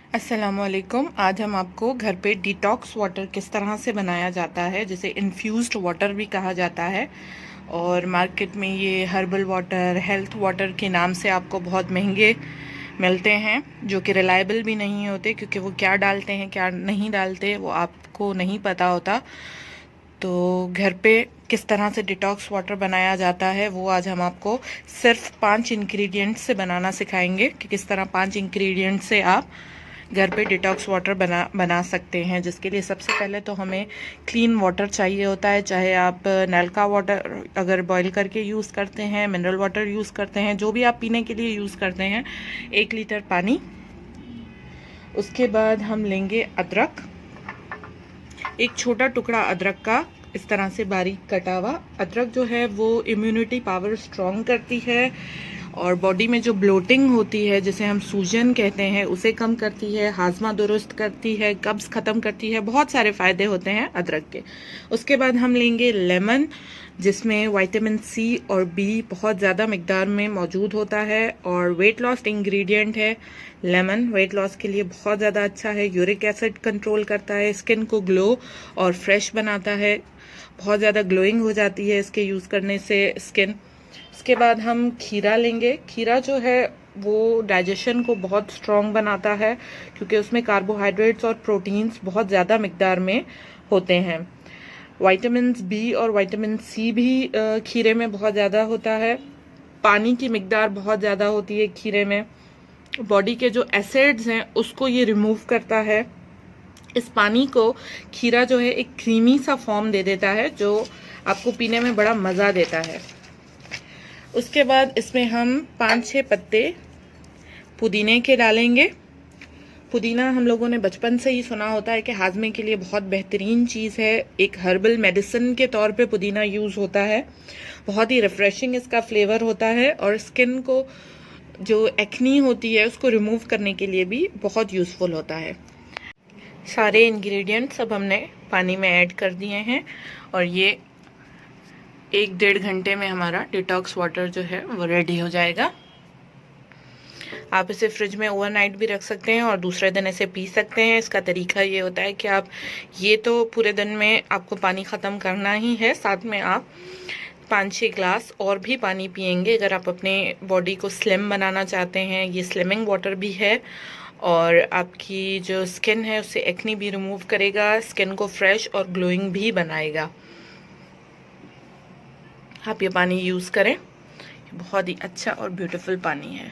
अस्सलामुअलैकुम। आज हम आपको घर पे डिटॉक्स वाटर किस तरह से बनाया जाता है, जिसे इन्फ्यूज्ड वाटर भी कहा जाता है। और मार्केट में ये हर्बल वाटर, हेल्थ वाटर के नाम से आपको बहुत महंगे मिलते हैं, जो कि रिलायबल भी नहीं होते, क्योंकि वो क्या डालते हैं क्या नहीं डालते वो आपको नहीं पता होता। तो घर पे किस तरह से डिटॉक्स वाटर बनाया जाता है वो आज हम आपको सिर्फ 5 इंग्रेडिएंट्स से बनाना सिखाएंगे कि किस तरह 5 इंग्रेडिएंट से आप घर पे डिटॉक्स वाटर बना सकते हैं। जिसके लिए सबसे पहले तो हमें क्लीन वाटर चाहिए होता है, चाहे आप नल का वाटर अगर बॉईल करके यूज़ करते हैं, मिनरल वाटर यूज़ करते हैं, जो भी आप पीने के लिए यूज़ करते हैं। 1 लीटर पानी। उसके बाद हम लेंगे अदरक, एक छोटा टुकड़ा अदरक का इस तरह से बारीक कटा हुआ। अदरक जो है वो इम्यूनिटी पावर स्ट्रॉन्ग करती है और बॉडी में जो ब्लोटिंग होती है, जिसे हम सूजन कहते हैं, उसे कम करती है, हाजमा दुरुस्त करती है, कब्ज़ ख़त्म करती है। बहुत सारे फ़ायदे होते हैं अदरक के। उसके बाद हम लेंगे लेमन, जिसमें विटामिन सी और बी बहुत ज़्यादा मिकदार में मौजूद होता है और वेट लॉस इंग्रेडिएंट है। लेमन वेट लॉस के लिए बहुत ज़्यादा अच्छा है, यूरिक एसिड कंट्रोल करता है, स्किन को ग्लो और फ्रेश बनाता है, बहुत ज़्यादा ग्लोइंग हो जाती है इसके यूज़ करने से स्किन। उसके बाद हम खीरा लेंगे। खीरा जो है वो डाइजेशन को बहुत स्ट्रॉन्ग बनाता है, क्योंकि उसमें कार्बोहाइड्रेट्स और प्रोटीन्स बहुत ज़्यादा मिकदार में होते हैं। विटामिन बी और विटामिन सी भी खीरे में बहुत ज़्यादा होता है। पानी की मिकदार बहुत ज़्यादा होती है खीरे में। बॉडी के जो एसिड्स हैं उसको ये रिमूव करता है। इस पानी को खीरा जो है एक क्रीमी सा फॉर्म दे देता है, जो आपको पीने में बड़ा मज़ा देता है। उसके बाद इसमें हम 5-6 पत्ते पुदीने के डालेंगे। पुदीना हम लोगों ने बचपन से ही सुना होता है कि हाजमे के लिए बहुत बेहतरीन चीज़ है। एक हर्बल मेडिसिन के तौर पे पुदीना यूज़ होता है। बहुत ही रिफ्रेशिंग इसका फ्लेवर होता है और स्किन को जो एक्नी होती है उसको रिमूव करने के लिए भी बहुत यूज़फुल होता है। सारे इंग्रेडिएंट्स अब हमने पानी में ऐड कर दिए हैं और ये 1-1.5 घंटे में हमारा डिटॉक्स वाटर जो है वो रेडी हो जाएगा। आप इसे फ्रिज में ओवरनाइट भी रख सकते हैं और दूसरे दिन इसे पी सकते हैं। इसका तरीका ये होता है कि आप ये तो पूरे दिन में आपको पानी ख़त्म करना ही है, साथ में आप 5-6 ग्लास और भी पानी पिएंगे अगर आप अपने बॉडी को स्लिम बनाना चाहते हैं। ये स्लिमिंग वाटर भी है और आपकी जो स्किन है उससे एक्नी भी रिमूव करेगा, स्किन को फ्रेश और ग्लोइंग भी बनाएगा। आप ये पानी यूज़ करें, बहुत ही अच्छा और ब्यूटीफुल पानी है।